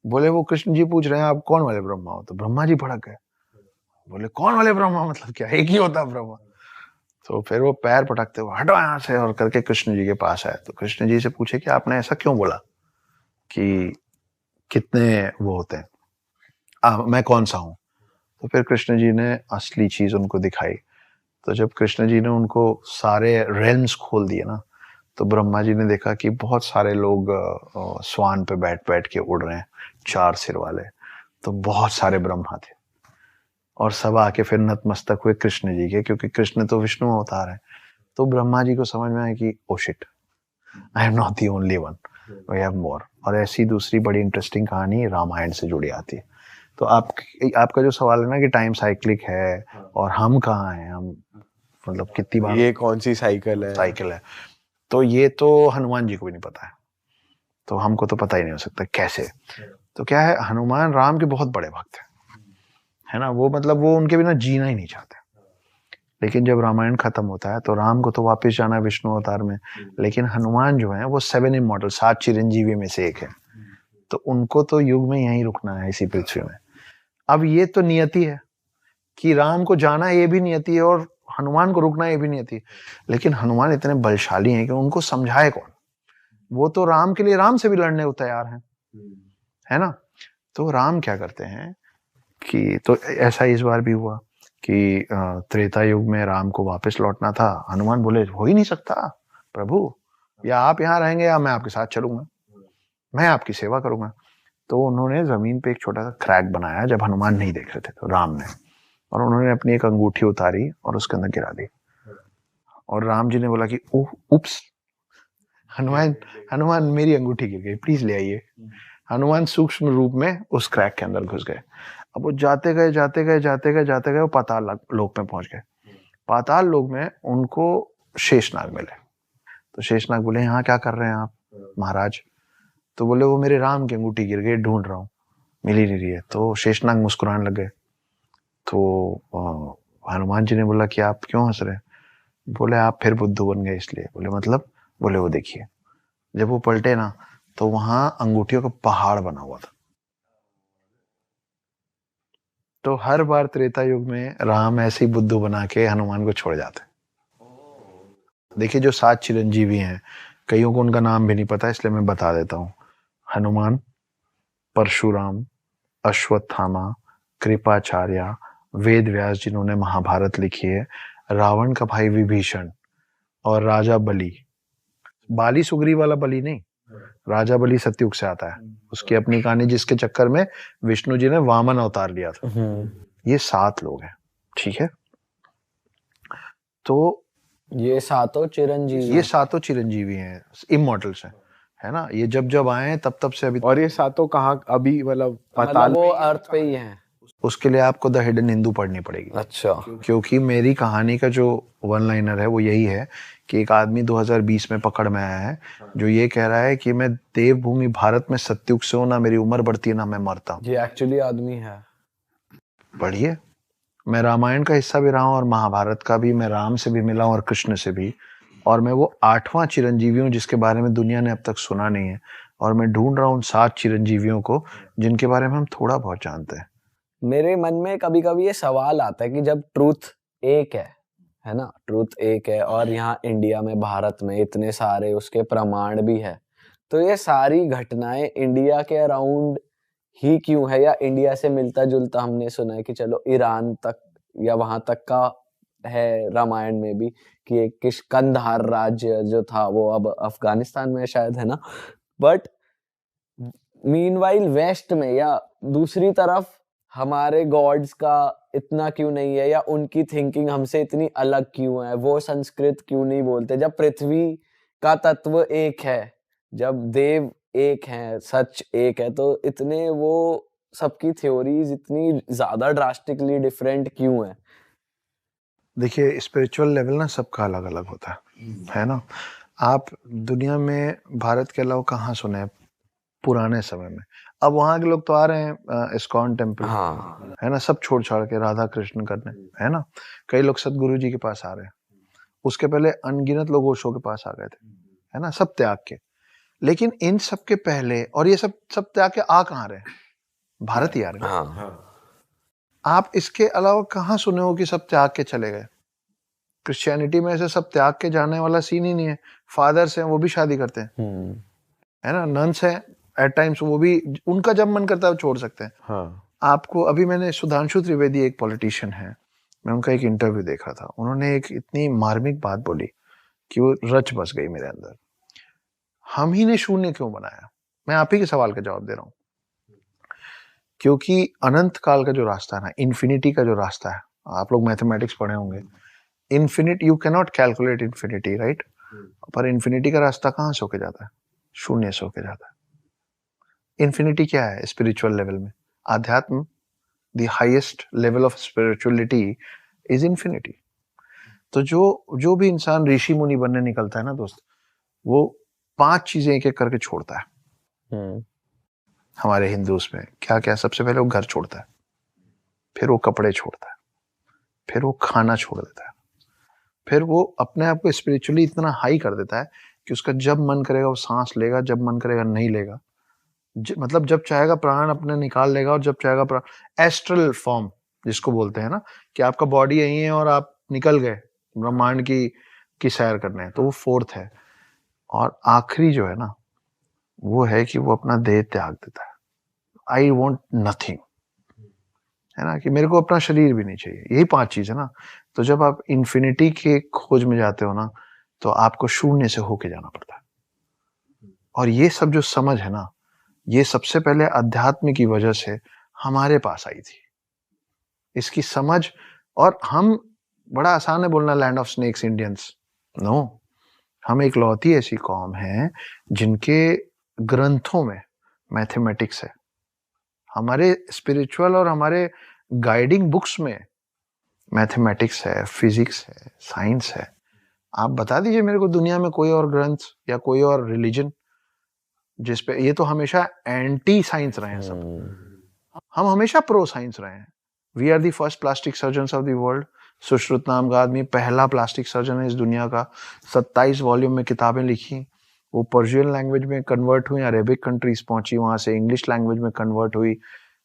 बोले वो कृष्ण जी पूछ रहे हैं आप कौन वाले ब्रह्मा हो। तो ब्रह्मा जी भड़क गए, बोले कौन वाले ब्रह्मा मतलब क्या, एक ही होता ब्रह्मा। तो फिर वो पैर पटकते हुए हटो यहाँ से और करके कृष्ण जी के पास आए। तो कृष्ण जी से पूछे कि आपने ऐसा क्यों बोला कि कितने वो होते हैं, मैं कौन सा हूं। तो फिर कृष्ण जी ने असली चीज उनको दिखाई। तो जब कृष्ण जी ने उनको सारे रेल्म्स खोल दिए ना, तो ब्रह्मा जी ने देखा कि बहुत सारे लोग स्वान पे बैठ बैठ के उड़ रहे हैं, 4 सिर वाले। तो बहुत सारे ब्रह्मा थे और सब आके फिर नतमस्तक हुए कृष्ण जी के, क्योंकि कृष्ण तो विष्णु अवतार है। तो ब्रह्मा जी को समझ में आया कि oh shit, I am not the only one, we have more. और ऐसी दूसरी बड़ी इंटरेस्टिंग कहानी रामायण से जुड़ी आती है। तो आपका जो सवाल है ना कि टाइम साइक्लिक है और हम कहाँ हैं, हम मतलब कितनी बार ये कौन सी साइकिल है, तो ये तो हनुमान जी को भी नहीं पता है, तो हमको तो पता ही नहीं हो सकता कैसे। तो क्या है, हनुमान राम के बहुत बड़े भक्त है ना, वो मतलब वो उनके बिना जीना ही नहीं चाहते। लेकिन जब रामायण खत्म होता है तो राम को तो वापस जाना है विष्णु अवतार में, लेकिन हनुमान जो है वो 7 इमॉर्टल 7 चिरंजीवी में से एक है। तो उनको तो युग में यहीं रुकना है इसी पृथ्वी में। अब ये तो नियति है कि राम को जाना ये भी नियति है और हनुमान को रुकना ये भी नियति है। लेकिन हनुमान इतने बलशाली हैं कि उनको समझाए कौन, वो तो राम के लिए राम से भी लड़ने को तैयार हैं, है ना। तो राम क्या करते हैं कि, तो ऐसा इस बार भी हुआ कि त्रेता युग में राम को वापस लौटना था। हनुमान बोले हो ही नहीं सकता प्रभु, या आप यहाँ रहेंगे या मैं आपके साथ चलूंगा, मैं आपकी सेवा करूंगा। तो उन्होंने जमीन पे एक छोटा सा क्रैक बनाया जब हनुमान नहीं देख रहे थे, तो राम ने, और उन्होंने अपनी एक अंगूठी उतारी और उसके अंदर गिरा दी। और राम जी ने बोला कि ओह उप्स, हनुमान मेरी अंगूठी गिर गई, प्लीज ले आइए। हनुमान सूक्ष्म रूप में उस क्रैक के अंदर घुस गए। अब वो जाते गए वो पाताल लोक में पहुंच गए। पाताल लोक में उनको शेषनाग मिले। तो शेषनाग बोले यहाँ क्या कर रहे हैं आप महाराज। तो बोले वो मेरे राम की अंगूठी गिर गई, ढूंढ रहा हूँ, मिल ही नहीं रही है। तो शेषनाग मुस्कुराने लगे। तो हनुमान जी ने बोला कि आप क्यों हंस रहे हैं। बोले आप फिर बुद्धू बन गए इसलिए। बोले मतलब। बोले वो देखिए, जब वो पलटे ना तो वहां अंगूठियों का पहाड़ बना हुआ था। तो हर बार त्रेता युग में राम ऐसे ही बुद्धू बना के हनुमान को छोड़ जाते। देखिए जो 7 चिरंजीवी हैं, कईयों को उनका नाम भी नहीं पता, इसलिए मैं बता देता हूँ। हनुमान, परशुराम, अश्वत्थामा, कृपाचार्य, वेद व्यास जिन्होंने महाभारत लिखी है, रावण का भाई विभीषण, और राजा बलि। बाली सुग्रीव वाला बलि नहीं, राजा बलि सतयुग से आता है, उसकी अपनी कहानी, जिसके चक्कर में विष्णु जी ने वामन अवतार लिया था। ये 7 लोग हैं, ठीक है। तो ये सातों चिरंजीवी हैं, इमॉर्टल्स हैं, है ना। ये जब जब आए तब से अभी। और ये सातों कहाँ अभी मतलब पाताल वो अर्थ पे ही हैं। उसके लिए आपको द हिडन हिंदू पढ़नी पड़ेगी। अच्छा। क्योंकि मेरी कहानी का जो वन लाइनर है वो यही है कि एक आदमी 2020 में पकड़ में आया है जो ये कह रहा है कि मैं देवभूमि भारत में सतयुग से हूं, ना मेरी उम्र बढ़ती है ना मैं मरता हूं। ये एक्चुअली आदमी है। पढ़िए, मैं रामायण का हिस्सा भी रहा हूं और महाभारत का भी, मैं राम से भी मिला हूं और कृष्ण से भी, और मैं वो 8वां चिरंजीवी हूं जिसके बारे में दुनिया ने अब तक सुना नहीं है। और मैं ढूंढ रहा हूं 7 चिरंजीवियों को जिनके बारे में हम थोड़ा बहुत जानते हैं। मेरे मन में कभी कभी ये सवाल आता है कि जब ट्रूथ एक है ना, ट्रूथ एक है और यहाँ इंडिया में, भारत में इतने सारे उसके प्रमाण भी है, तो ये सारी घटनाएं इंडिया के अराउंड ही क्यों है, या इंडिया से मिलता जुलता हमने सुना है कि चलो ईरान तक या वहां तक का है रामायण में भी, कि एक किष्कंधार राज्य जो था वो अब अफगानिस्तान में शायद, है ना। बट मीनवाइल वेस्ट में या दूसरी तरफ हमारे गॉड्स का इतना क्यों नहीं है, या उनकी थिंकिंग हमसे इतनी अलग क्यों है, वो संस्कृत क्यों नहीं बोलते, जब पृथ्वी का तत्व एक है, जब देव एक है, सच एक है, तो इतने वो सबकी थ्योरीज इतनी ज्यादा ड्रास्टिकली डिफरेंट क्यों है। देखिए स्पिरिचुअल लेवल ना सबका अलग अलग होता है ना। आप दुनिया में भारत के अलावा कहाँ सुने पुराने समय में। अब वहां के लोग तो आ रहे हैं इस्कॉन टेम्पल, हाँ है ना, सब छोड़ छाड़ के राधा कृष्ण करने, है ना। कई लोग सदगुरु जी के पास आ रहे हैं, उसके पहले अनगिनत लोग ओशो के पास आ गए थे, है ना, सब त्याग के। लेकिन इन सब के पहले, और ये सब सब त्याग के आ कहाँ रहे हैं? भारत ही आ रहे हैं। हाँ आप इसके अलावा कहाँ सुने हो कि सब त्याग के चले गए? क्रिश्चियनिटी में ऐसे सब त्याग के जाने वाला सीन ही नहीं है। फादर्स हैं, वो भी शादी करते हैं, है ना, नन्स हैं, एट टाइम्स वो भी, उनका जब मन करता है वो छोड़ सकते हैं। हाँ आपको अभी मैंने सुधांशु त्रिवेदी, एक पॉलिटिशियन है, मैं उनका एक इंटरव्यू देखा था, उन्होंने एक इतनी मार्मिक बात बोली कि वो रच बस गई मेरे अंदर। हम ही ने शून्य क्यों बनाया? मैं आप ही के सवाल का जवाब दे रहा हूं। क्योंकि अनंत काल का जो रास्ता है ना, इन्फिनिटी का जो रास्ता है, आप लोग मैथमेटिक्स पढ़े होंगे, infinite, you can not calculate infinity, right? पर इन्फिनिटी का रास्ता कहाँ से होके जाता है? शून्य से होके जाता है। इन्फिनिटी क्या है स्पिरिचुअल लेवल में? आध्यात्म, the highest level of spirituality is infinity. तो जो भी इंसान ऋषि मुनि बनने निकलता है ना दोस्त, वो 5 चीजें एक एक करके छोड़ता है। हमारे हिंदूज में क्या क्या? सबसे पहले वो घर छोड़ता है, फिर वो कपड़े छोड़ता है, फिर वो खाना छोड़ देता है, फिर वो अपने आप को स्पिरिचुअली इतना हाई कर देता है कि उसका जब मन करेगा वो सांस लेगा, जब मन करेगा नहीं लेगा, मतलब जब चाहेगा प्राण अपने निकाल लेगा, और जब चाहेगा प्राण, एस्ट्रल फॉर्म जिसको बोलते हैं ना, कि आपका बॉडी यही है और आप निकल गए ब्रह्मांड की सैर करने, तो वो 4th है। और आखिरी जो है ना, वो है कि वो अपना देह त्याग देता है। आई वॉन्ट नथिंग, है ना, कि मेरे को अपना शरीर भी नहीं चाहिए। यही 5 चीज है ना। तो जब आप इन्फिनिटी के खोज में जाते हो ना, तो आपको शून्य से होके जाना पड़ता है। और ये सब जो समझ है ना, ये सबसे पहले अध्यात्म की वजह से हमारे पास आई थी, इसकी समझ। और हम, बड़ा आसान है बोलना land of snakes Indians, no, हम एक लौती ऐसी कौम है जिनके ग्रंथों में मैथमेटिक्स है। हमारे स्पिरिचुअल और हमारे गाइडिंग बुक्स में मैथमेटिक्स है, फिजिक्स है, साइंस है। आप बता दीजिए मेरे को दुनिया में कोई और ग्रंथ या कोई और रिलीजन जिसपे, ये तो हमेशा एंटी साइंस रहे हैं सब, हम हमेशा प्रो साइंस रहे हैं। We are the first plastic surgeon of the world. Sushruta नाम का आदमी पहला प्लास्टिक सर्जन है इस दुनिया का। 27 वॉल्यूम में किताबें लिखी, वो पर्शियन लैंग्वेज में कन्वर्ट हुई, अरेबिक कंट्रीज पहुंची, वहां से इंग्लिश लैंग्वेज में कन्वर्ट हुई,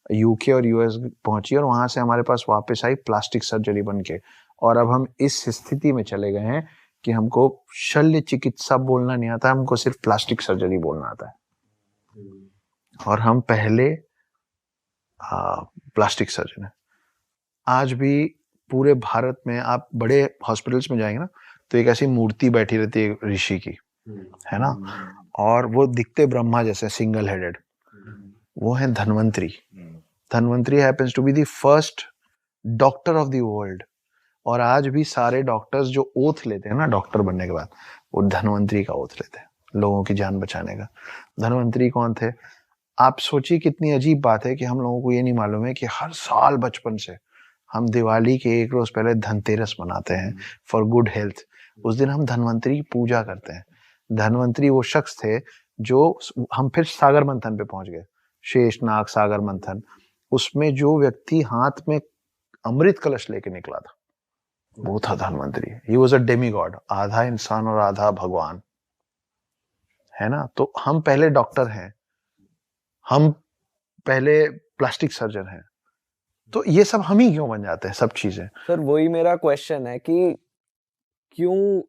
यूके और यूएस पहुंची, और वहां से हमारे पास वापस आई प्लास्टिक सर्जरी बन के। और अब हम इस स्थिति में चले गए हैं कि हमको शल्य चिकित्सा बोलना नहीं आता, हमको सिर्फ प्लास्टिक सर्जरी बोलना आता है। और हम पहले प्लास्टिक सर्जन है। आज भी पूरे भारत में आप बड़े हॉस्पिटल्स में जाएंगे ना, तो एक ऐसी मूर्ति बैठी रहती है ऋषि की, है ना, और वो दिखते ब्रह्मा जैसे, सिंगल हेडेड, वो है Dhanvantari. Dhanvantari happens to be the first doctor of the world. और आज भी सारे डॉक्टर्स जो ओथ लेते हैं ना डॉक्टर बनने के बाद, वो धन्वंतरी का ओथ लेते हैं, लोगों की जान बचाने का। धन्वंतरी कौन थे? आप सोचिए कितनी अजीब बात है कि हम लोगों को ये नहीं मालूम है कि हर साल बचपन से हम दिवाली के एक रोज पहले धनतेरस मनाते हैं फॉर गुड हेल्थ। उस दिन हम धन्वंतरी की पूजा करते हैं। धन्वंतरी वो शख्स थे जो, हम फिर सागर मंथन पे पहुंच गए, शेषनाग सागर मंथन, उसमें जो व्यक्ति हाथ में अमृत कलश लेके निकला था वो था Dhanvantari. He was a Demi God, आधा इंसान और आधा भगवान, है ना। तो हम पहले डॉक्टर हैं, हम पहले प्लास्टिक सर्जन हैं, तो ये सब हम ही क्यों बन जाते हैं सब चीजें? सर वही मेरा क्वेश्चन है कि क्यों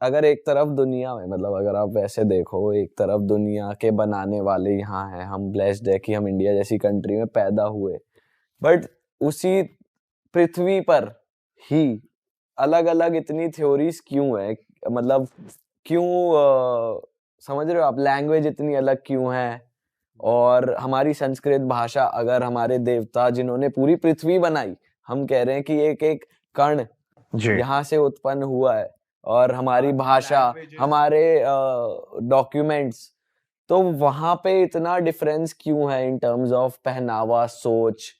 अगर एक तरफ दुनिया में, मतलब अगर आप वैसे देखो, एक तरफ दुनिया के बनाने वाले यहाँ हैं, हम ब्लेस्ड है कि हम इंडिया जैसी कंट्री में पैदा हुए, बट उसी पृथ्वी पर ही अलग अलग इतनी थ्योरीज क्यों है? मतलब क्यों समझ रहे हो आप, लैंग्वेज इतनी अलग क्यों है? और हमारी संस्कृत भाषा, अगर हमारे देवता जिन्होंने पूरी पृथ्वी बनाई, हम कह रहे हैं कि एक एक कण यहाँ से उत्पन्न हुआ है, और हमारी भाषा, हमारे डॉक्यूमेंट्स, तो वहां पे इतना डिफरेंस क्यों है इन टर्म्स ऑफ पहनावा, सोच?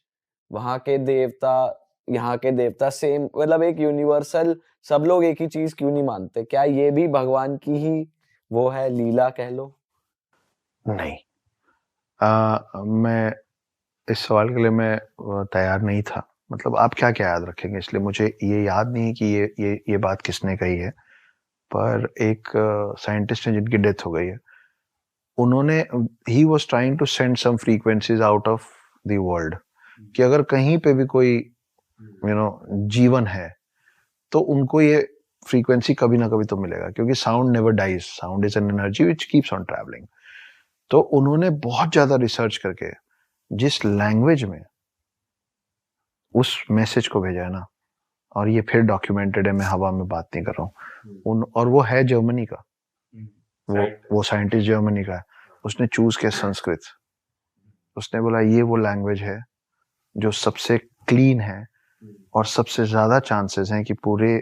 वहां के देवता, यहाँ के देवता सेम, मतलब एक यूनिवर्सल, सब लोग एक ही चीज क्यों नहीं मानते? क्या ये भी भगवान की ही वो है, लीला कह लो? नहीं, मैं इस सवाल के लिए मैं तैयार नहीं था। मतलब आप क्या क्या याद रखेंगे, इसलिए मुझे ये याद नहीं है कि ये बात किसने कही है, पर एक साइंटिस्ट है जिनकी डेथ हो गई है, उन्होंने he was trying to send some frequencies out of the world, कि अगर कहीं पे भी कोई जीवन है तो उनको ये फ्रीक्वेंसी कभी ना कभी तो मिलेगा, क्योंकि sound never dies, sound is an energy which keeps on travelling. तो उन्होंने बहुत ज्यादा रिसर्च करके जिस लैंग्वेज में उस मैसेज को भेजा है ना, और ये फिर डॉक्यूमेंटेड है, मैं हवा में बात नहीं कर रहा हूँ, और वो है जर्मनी का, वो साइंटिस्ट जर्मनी का है, उसने चूज किया संस्कृत। उसने बोला ये वो लैंग्वेज है जो सबसे क्लीन है और सबसे ज्यादा चांसेस हैं कि पूरे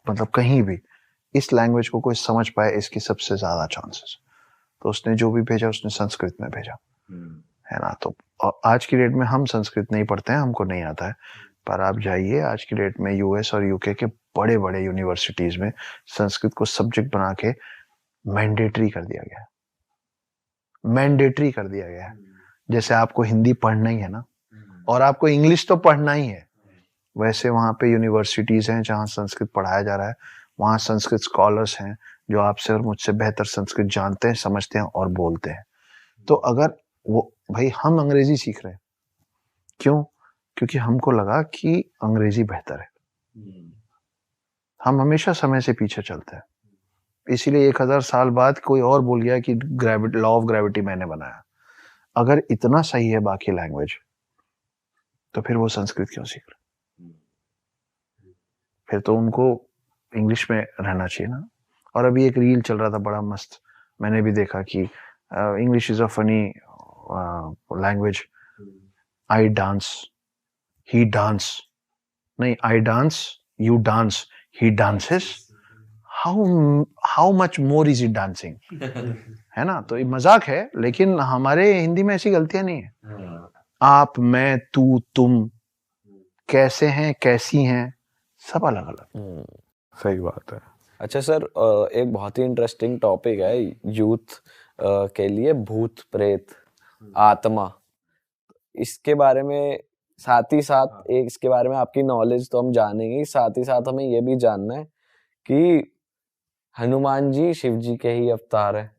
मतलब कहीं भी इस लैंग्वेज को कोई समझ पाए, इसकी सबसे ज्यादा चांसेस। तो उसने जो भी भेजा उसने संस्कृत में भेजा, है ना। तो आज की डेट में हम संस्कृत नहीं पढ़ते हैं, हमको नहीं आता है, पर आप जाइए आज की डेट में यूएस और यूके के बड़े बड़े यूनिवर्सिटीज में संस्कृत को सब्जेक्ट बना के मैंडेटरी कर दिया गया है, मैंडेटरी कर दिया गया है। जैसे आपको हिंदी पढ़ना ही है ना, और आपको इंग्लिश तो पढ़ना ही है, वैसे वहाँ पे यूनिवर्सिटीज हैं जहाँ संस्कृत पढ़ाया जा रहा है, वहाँ संस्कृत स्कॉलर्स हैं जो आपसे और मुझसे बेहतर संस्कृत जानते हैं, समझते हैं और बोलते हैं। तो अगर वो भाई हम अंग्रेजी सीख रहे हैं, क्यों? क्योंकि हमको लगा कि अंग्रेजी बेहतर है। हम हमेशा समय से पीछे चलते हैं, इसीलिए 1000 साल बाद कोई और बोल गया कि ग्रेविटी, लॉ ऑफ ग्रेविटी मैंने बनाया। अगर इतना सही है बाकी लैंग्वेज, तो फिर वो संस्कृत क्यों सीख रहे? फिर तो उनको इंग्लिश में रहना चाहिए ना। और अभी एक रील चल रहा था बड़ा मस्त, मैंने भी देखा कि English is a funny language, I dance, he dance, नहीं I dance, you dance, he dances, how much more is it dancing, है ना। तो ये मजाक है, लेकिन हमारे हिंदी में ऐसी गलतियां नहीं है। आप, मैं, तू, तुम, कैसे हैं, कैसी हैं, सब अलग अलग। सही बात है। अच्छा सर, एक बहुत ही इंटरेस्टिंग टॉपिक है यूथ के लिए, भूत प्रेत आत्मा। इसके बारे में साथ ही साथ एक इसके बारे में आपकी नॉलेज तो हम जानेंगे, साथ ही साथ हमें ये भी जानना है कि हनुमान जी शिव जी के ही अवतार है,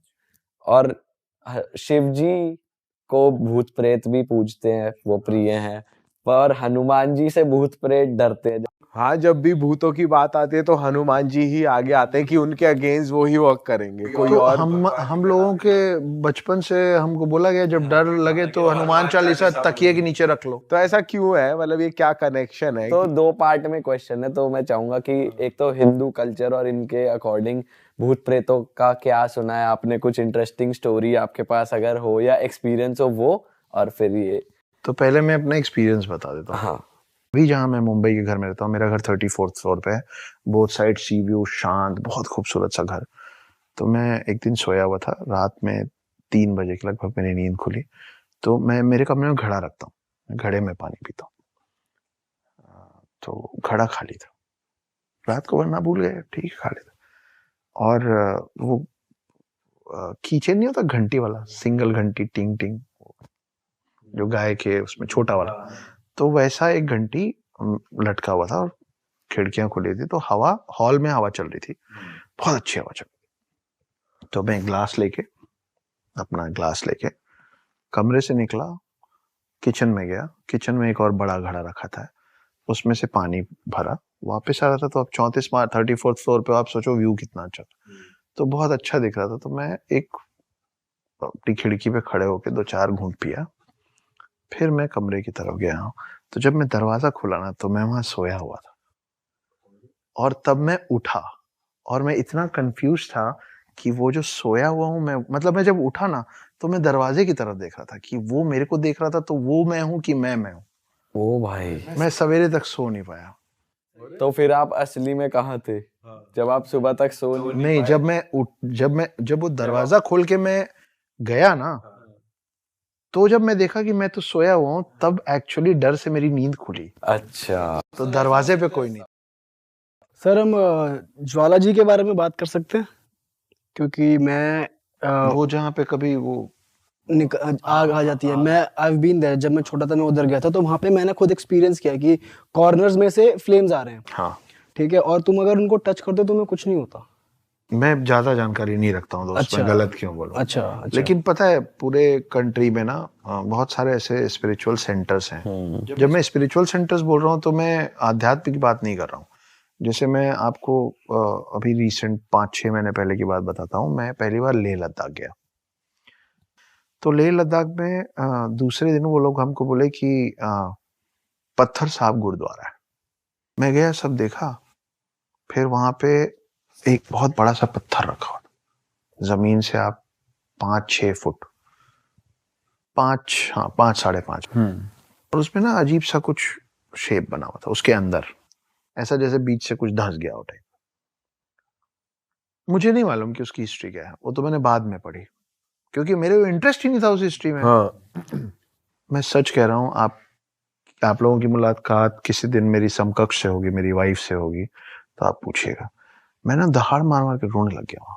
और शिव जी को भूत प्रेत भी पूजते हैं, वो प्रिय हैं, पर हनुमान जी से भूत प्रेत डरते हैं। हाँ, जब भी भूतों की बात आती है तो हनुमान जी ही आगे आते हैं कि उनके अगेंस्ट वो ही वर्क करेंगे, कोई तो और। हम लोगों के बचपन से हमको बोला गया जब डर लगे तो हनुमान चालीसा तकिए के नीचे रख लो। तो ऐसा क्यों है, मतलब ये क्या कनेक्शन है? तो दो पार्ट में क्वेश्चन है, तो मैं चाहूंगा कि एक तो हिंदू कल्चर और इनके अकॉर्डिंग भूत प्रेतों का क्या सुना है आपने, कुछ इंटरेस्टिंग स्टोरी आपके पास अगर हो या एक्सपीरियंस हो वो, और फिर ये। तो पहले मैं अपना एक्सपीरियंस बता देता हूँ। हाँ, अभी जहाँ मैं मुंबई के घर में रहता हूँ, मेरा घर 34th फ्लोर पे है, बोथ साइड सी व्यू, शांत, बहुत खूबसूरत सा घर। तो मैं एक दिन सोया हुआ था, रात में 3 बजे के लगभग मेरी नींद खुली। तो मैं मेरे कमरे में घड़ा रखता हूँ, घड़े में पानी पीता हूँ, तो घड़ा खाली था। रात को वरना भूल गए, ठीक है खाली था। और वो कीचेन नहीं होता घंटी वाला, सिंगल घंटी, टिंग टिंग, जो गाय के उसमें छोटा वाला, तो वैसा एक घंटी लटका हुआ था और खिड़कियां खुली थी, तो हवा, हॉल में हवा चल रही थी, बहुत अच्छी हवा चल रही। तो मैं अपना ग्लास लेके कमरे से निकला, किचन में गया, किचन में एक और बड़ा घड़ा रखा था, उसमें से पानी भरा, वापस आ रहा था। तो अब 34th फ्लोर पे आप सोचो व्यू कितना अच्छा था, तो बहुत अच्छा दिख रहा था। तो मैं एक अपनी खिड़की पे खड़े होके 2-4 घूंट पिया, फिर मैं कमरे की तरफ गया हूँ। तो जब मैं दरवाजा खोला ना, तो मैं वहां सोया हुआ था, और तब मैं उठा, और मैं इतना कंफ्यूज था कि वो जो सोया हुआ हूँ मैं, मतलब मैं जब उठा ना, तो मैं दरवाजे की तरफ देख रहा था कि वो मेरे को देख रहा था, तो वो मैं हूँ कि मैं हूँ। ओ भाई, मैं सवेरे तक सो नहीं पाया। तो फिर आप असली में कहाँ थे जब आप सुबह तक सो नहीं, जब वो दरवाजा खोल के मैं गया ना, तो जब मैं देखा कि मैं तो सोया हुआ हूँ, तब एक्चुअली डर से मेरी नींद खुली। अच्छा, तो दरवाजे पे कोई नहीं। सर हम ज्वाला जी के बारे में बात कर सकते हैं, क्योंकि मैं वो जहाँ पे कभी वो आग आ जाती है। मैं आई बीन देयर, जब मैं छोटा था मैं उधर गया था, तो वहाँ पे मैंने खुद एक्सपीरियंस किया कि कॉर्नर्स में से फ्लेम्स आ रहे हैं, हाँ, ठीक है, और तुम अगर उनको टच कर दो तुम्हें कुछ नहीं होता। मैं ज्यादा जानकारी नहीं रखता हूँ दोस्त, मैं अच्छा। गलत क्यों बोलूँ। अच्छा। लेकिन पता है पूरे कंट्री में ना बहुत सारे ऐसे स्पिरिचुअल सेंटर्स हैं। जब मैं स्पिरिचुअल सेंटर्स बोल रहा हूँ तो मैं आध्यात्मिक की बात नहीं कर रहा हूँ। जैसे मैं आपको अभी रिसेंट 5-6 महीने पहले की बात बताता हूँ। मैं पहली बार लेह लद्दाख गया। तो लेह लद्दाख में दूसरे दिन वो लोग हमको बोले कि पत्थर साहब गुरुद्वारा है। मैं गया, सब देखा। फिर वहां पे एक बहुत बड़ा सा पत्थर रखा हुआ, जमीन से आप 5-6 फुट, 5-5.5, और उसमें ना अजीब सा कुछ शेप बना हुआ था उसके अंदर, ऐसा जैसे बीच से कुछ धंस गया हो टाइप। मुझे नहीं मालूम कि उसकी हिस्ट्री क्या है, वो तो मैंने बाद में पढ़ी, क्योंकि मेरे को इंटरेस्ट ही नहीं था उस हिस्ट्री में। मैं सच कह रहा हूँ, आप लोगों की मुलाकात किसी दिन मेरी समकक्ष से होगी, मेरी वाइफ से होगी, तो आप पूछिएगा। मैं ना दहाड़ मार मार के रोने लग गया वहां,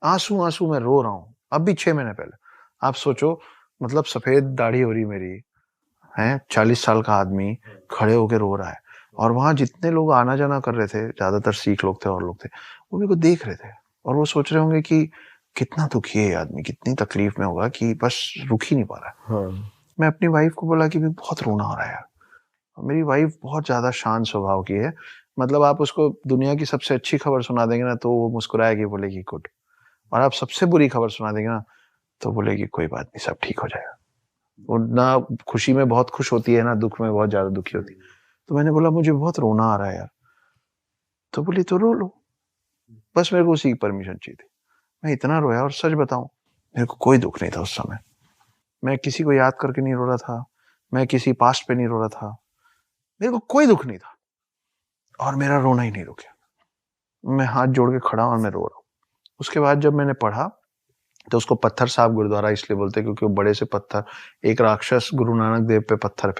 आंसू आंसू में रो रहा हूँ। अब भी 6 महीने पहले। आप सोचो, मतलब सफेद दाढ़ी हो रही मेरी है, 40 साल का आदमी खड़े होके रो रहा है, और वहां जितने लोग आना जाना कर रहे थे, ज्यादातर सिख लोग थे और लोग थे, वो मेरे को देख रहे थे और वो सोच रहे होंगे कि कितना दुखी है आदमी, कितनी तकलीफ में होगा कि बस रुक ही नहीं पा रहा है। मैं अपनी वाइफ को बोला कि बहुत रोना आ रहा है यार। मेरी वाइफ बहुत ज्यादा शांत स्वभाव की है, मतलब आप उसको दुनिया की सबसे अच्छी खबर सुना देंगे ना तो वो मुस्कुराएगी, बोलेगी गुड, और आप सबसे बुरी खबर सुना देंगे ना तो बोलेगी कोई बात नहीं, सब ठीक हो जाएगा। वो ना खुशी में बहुत खुश होती है, ना दुख में बहुत ज्यादा दुखी होती है। तो मैंने बोला मुझे बहुत रोना आ रहा है यार। तो बोली तो रो लो, बस मेरे को उसी की परमिशन चाहिए थी। मैं इतना रोया, और सच बताऊं मेरे को कोई दुख नहीं था उस समय। मैं किसी को याद करके नहीं रो रहा था, मैं किसी पास्ट पे नहीं रो रहा था, मेरे को कोई दुख नहीं था, और मेरा रोना ही नहीं रुका। मैं हाथ जोड़ के खड़ा और मैं रो रहा हूँ। उसके बाद जब मैंने पढ़ा तो उसको पत्थर साहब गुरुद्वारा इसलिए बोलते क्योंकि वो बड़े से पत्थर, एक राक्षस गुरु नानक देव पे पत्थर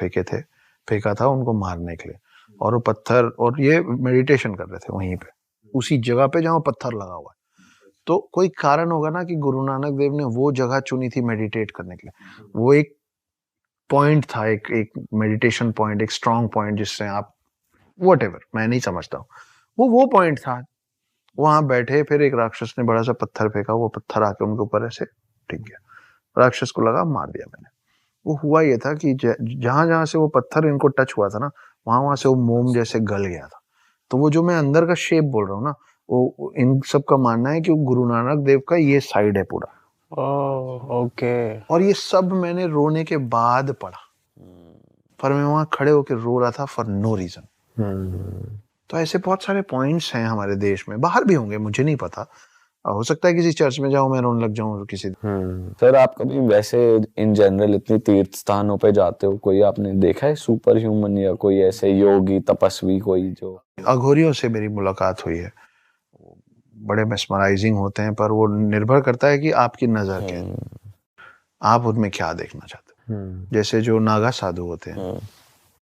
फेंका था उनको मारने के लिए, और वो पत्थर, और ये मेडिटेशन कर रहे थे वहीं पे, उसी जगह पे जहाँ पत्थर लगा हुआ है। तो कोई कारण होगा ना कि गुरु नानक देव ने वो जगह चुनी थी मेडिटेट करने के लिए। वो एक पॉइंट था, एक मेडिटेशन पॉइंट, एक स्ट्रॉन्ग पॉइंट, जिससे आप व्हाटएवर, मैं नहीं समझता हूँ, वो पॉइंट था। वहां बैठे, फिर एक राक्षस ने बड़ा सा पत्थर फेंका, वो पत्थर आके उनके ऊपर ऐसे टिक गया। राक्षस को लगा मार दिया मैंने। वो हुआ ये था कि जहां जहां से वो पत्थर इनको टच हुआ था ना, वहां वहां से वो मोम जैसे गल गया था। तो वो जो मैं अंदर का शेप बोल रहा हूँ ना, वो इन सब का मानना है कि वो गुरु नानक देव का ये साइड है पूरा। ओके। और ये सब मैंने रोने के बाद पढ़ा, पर मैं वहां खड़े होकर रो रहा था फॉर नो रीजन। तो ऐसे बहुत सारे पॉइंट्स हैं हमारे देश में, बाहर भी होंगे, मुझे नहीं पता। हो सकता है किसी चर्च में जाऊं मैं रोने लग जाऊं किसी। सर आप कभी वैसे इन जनरल इतनी तीर्थ स्थानों पे जाते हो, कोई आपने देखा है सुपर ह्यूमन या कोई ऐसे योगी तपस्वी कोई जो? अघोरियों से मेरी मुलाकात हुई है, बड़े मेस्मराइजिंग होते हैं, पर वो निर्भर करता है कि आपकी नजर क्या है, आप उनमें क्या देखना चाहते हो। जैसे जो नागा साधु होते हैं,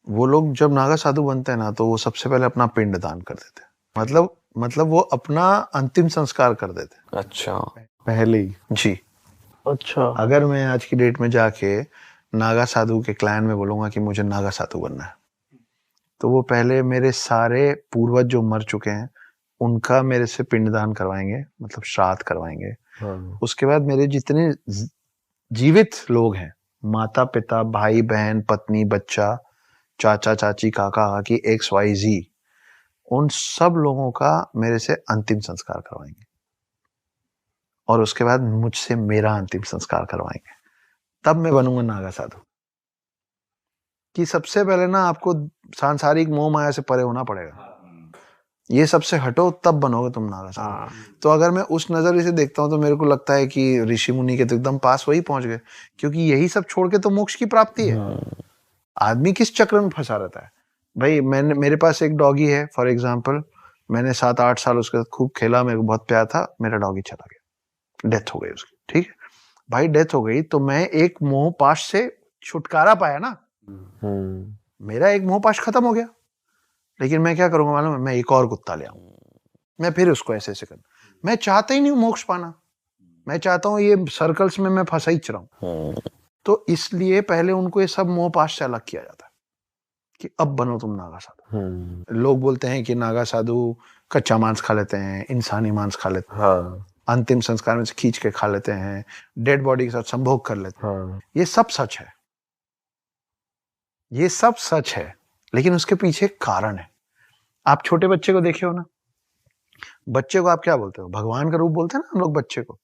वो लोग जब नागा साधु बनते हैं ना, तो वो सबसे पहले अपना पिंड दान कर देते हैं, मतलब वो अपना अंतिम संस्कार कर देते हैं। अच्छा, पहले ही जी। अच्छा। अगर मैं आज की डेट में जाके नागा साधु के क्लैन में बोलूंगा कि मुझे नागा साधु बनना है, तो वो पहले मेरे सारे पूर्वज जो मर चुके हैं उनका मेरे से पिंडदान करवाएंगे, मतलब श्राद्ध करवाएंगे। उसके बाद मेरे जितने जीवित लोग हैं, माता पिता, भाई बहन, पत्नी, बच्चा, चाचा चाची, काका काकी, XYZ, उन सब लोगों का मेरे से अंतिम संस्कार करवाएंगे, और उसके बाद मुझसे मेरा अंतिम संस्कार करवाएंगे। तब मैं बनूंगा नागा साधु। कि सबसे पहले ना आपको सांसारिक मोह माया से परे होना पड़ेगा, ये सबसे हटो, तब बनोगे तुम नागा साधु। तो अगर मैं उस नजरिए से देखता हूँ तो मेरे को लगता है कि ऋषि मुनि के तो एकदम पास वही पहुंच गए, क्योंकि यही सब छोड़ के तो मोक्ष की प्राप्ति है। आदमी किस चक्र में फंसा रहता है भाई। मेरे पास एक डॉगी है फॉर एग्जाम्पल, मैंने 7-8 साल उसके साथ खूब खेला, मेरे को बहुत प्यार था, मेरा डॉगी चला गया, डेथ हो गई उसकी। ठीक है भाई, डेथ हो गई तो मैं एक मोह पाश से छुटकारा पाया ना, मेरा एक मोह पाश खत्म हो गया। लेकिन मैं क्या करूंगा मालूम है, मैं एक और कुत्ता ले आऊं, मैं फिर उसको ऐसे कर, मैं चाहता ही नहीं हूं मोक्ष पाना, मैं चाहता हूँ ये सर्कल्स में मैं फंसा ही रहूं। तो इसलिए पहले उनको ये सब मोह पाश से अलग किया जाता है कि अब बनो तुम नागा साधु। लोग बोलते हैं कि नागा साधु कच्चा मांस खा लेते हैं, इंसानी मांस खा लेते हैं, अंतिम संस्कार में से खींच के खा लेते हैं, डेड बॉडी के साथ संभोग कर लेते हैं। ये सब सच है, ये सब सच है, लेकिन उसके पीछे एक कारण है। आप छोटे बच्चे को देखे हो ना, बच्चे को आप क्या बोलते हो? भगवान का रूप बोलते हैं ना हम लोग बच्चे को।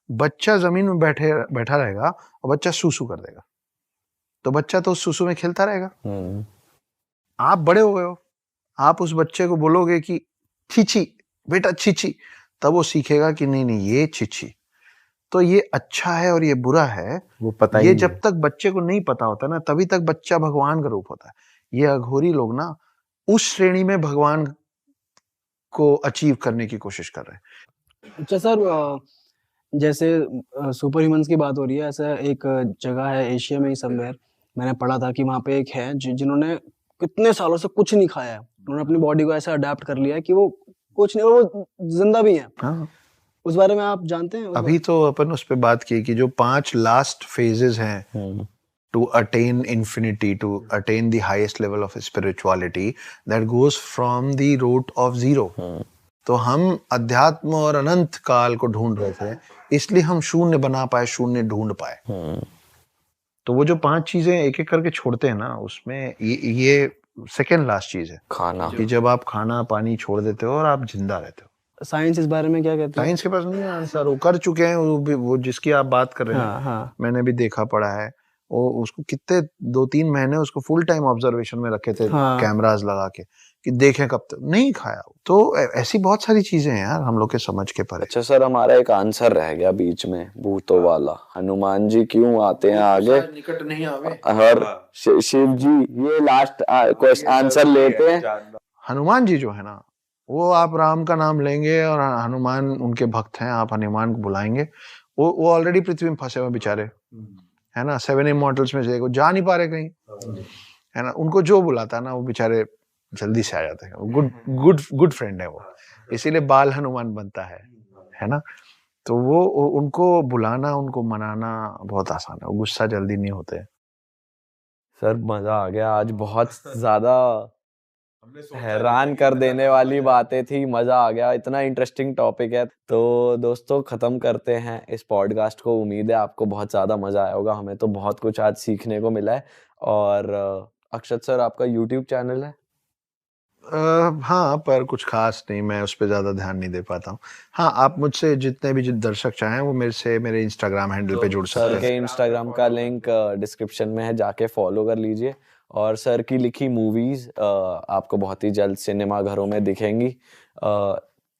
बच्चा जमीन में बैठा रहेगा और बच्चा सूसू कर देगा, तो बच्चा तो उस सूसू में खेलता रहेगा। आप बड़े हो गए हो, आप उस बच्चे को बोलोगे कि छीछी बेटा छीछी, तब वो सीखेगा कि नहीं नहीं ये छीछी, तो ये अच्छा है और ये बुरा है, वो पता ये ही जब तक बच्चे को नहीं पता होता ना, तभी तक बच्चा भगवान का रूप होता है। ये अघोरी लोग ना उस श्रेणी में भगवान को अचीव करने की कोशिश कर रहे हैं। अच्छा सर, जैसे सुपर ह्यूमंस की बात हो रही है, ऐसा एक जगह है एशिया में ही समवेयर, मैंने पढ़ा था कि वहाँ पे एक है जिन्होंने कितने सालों से कुछ नहीं खाया है, उन्होंने अपनी बॉडी को ऐसा अडेप्ट कर लिया है कि वो कुछ नहीं, वो जिंदा भी है। हाँ, उस बारे में आप जानते हैं? अभी तो अपन उस पे बात की कि जो 5 लास्ट फेजेस हैं to attain infinity, to attain the highest level of spirituality, that goes from the root of zero. तो हम अध्यात्म और अनंत काल को ढूंढ रहे थे, इसलिए हम शून्य बना पाए, शून्य ढूंढ पाए। तो वो जो 5 चीजें एक एक करके छोड़ते हैं ना, उसमें ये सेकेंड लास्ट चीज है, खाना। कि जब आप खाना पानी छोड़ देते हो और आप जिंदा रहते हो। साइंस इस बारे में क्या कहती है? साइंस के पास नहीं है आंसर, वो कर चुके हैं, वो जिसकी आप बात कर रहे हैं। हाँ। मैंने भी देखा पढ़ा है, वो उसको कितने 2-3 महीने उसको फुल टाइम ऑब्जर्वेशन में रखे थे, कैमरास लगा के, कि देखें कब तक नहीं खाया। तो ऐसी बहुत सारी चीजें हैं यार हम लोग के समझ के परे। अच्छा सर, हमारा एक आंसर रह गया बीच में, भूतों वाला। हनुमान जी क्यों आते हैं आगे, निकट नहीं आवे, और शिव जी, ये लास्ट क्वेश्चन आंसर लेते हैं। हनुमान जी जो है ना, वो आप राम का नाम लेंगे और हनुमान उनके भक्त हैं, आप हनुमान को बुलाएंगे, वो ऑलरेडी पृथ्वी में फंसे हुए बेचारे, है ना, 7 इमॉर्टल्स में से जा नहीं पा रहे कहीं, है ना, उनको जो बुलाता है ना वो बेचारे जल्दी से आ जाते हैं। गुड फ्रेंड है वो, इसीलिए बाल हनुमान बनता है ना। तो वो उनको बुलाना, उनको मनाना बहुत आसान है, वो गुस्सा जल्दी नहीं होते। सर मजा आ गया आज, बहुत ज्यादा हैरान कर देने वाली बातें थी, मजा आ गया, इतना इंटरेस्टिंग टॉपिक है। तो दोस्तों खत्म करते हैं इस पॉडकास्ट को, उम्मीद है आपको बहुत ज्यादा मजा आया होगा, हमें तो बहुत कुछ आज सीखने को मिला है। और अक्षत सर, आपका यूट्यूब चैनल है? हाँ, पर कुछ खास नहीं, मैं उस पर ज्यादा ध्यान नहीं दे पाता हूँ। हाँ, आप मुझसे जितने भी दर्शक चाहें वो मेरे इंस्टाग्राम हैंडल पे जुड़ सकते हैं। सर के इंस्टाग्राम का लिंक डिस्क्रिप्शन में है, जाके फॉलो कर लीजिए। और सर की लिखी मूवीज आपको बहुत ही जल्द सिनेमा घरों में दिखेंगी।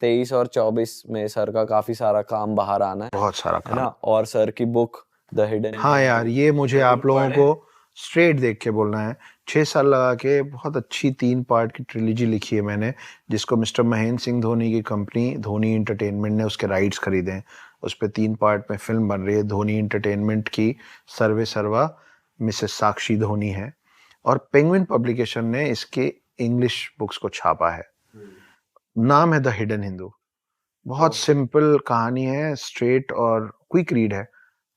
23 और 24 में सर का काफी सारा काम बाहर आना है, बहुत सारा है ना। और सर की बुक द हिडन, हाँ यार, ये मुझे आप लोगों को स्ट्रेट देख के बोलना है, 6 साल लगा के बहुत अच्छी 3 पार्ट की ट्रिलॉजी लिखी है मैंने, जिसको मिस्टर महेंद्र सिंह धोनी की कंपनी धोनी एंटरटेनमेंट ने उसके राइट्स खरीदे हैं। उस पे 3 पार्ट में फिल्म बन रही है। धोनी एंटरटेनमेंट की सर्वे सर्वा मिसेस साक्षी धोनी है, और पेंगुइन पब्लिकेशन ने इसके इंग्लिश बुक्स को छापा है। नाम है द हिडन हिंदू। बहुत सिंपल कहानी है, स्ट्रेट और क्विक रीड है।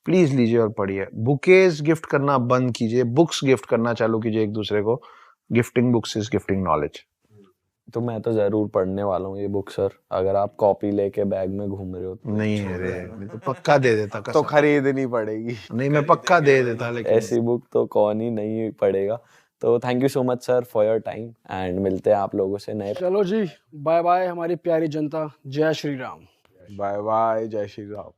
प्लीज लीजिए और पढ़िए। बुकेज गिफ्ट करना बंद कीजिए, बुक्स गिफ्ट करना चालू कीजिए एक दूसरे को। Gifting books is gifting knowledge. तो मैं तो जरूर पढ़ने वाला हूँ ये बुक सर, अगर आप कॉपी लेके बैग में घूम रहे हो तो। नहीं अरे, मैं तो पक्का दे देता, तो खरीदनी पड़ेगी। नहीं, मैं पक्का दे देता, लेकिन ऐसी बुक तो कौन ही नहीं पढ़ेगा। तो thank you so much sir for your time, and मिलते हैं आप लोगों से नए। चलो जी, बाय बाय हमारी प्यारी जनता। जय श्री राम। बाय बाय, जय श्री राम।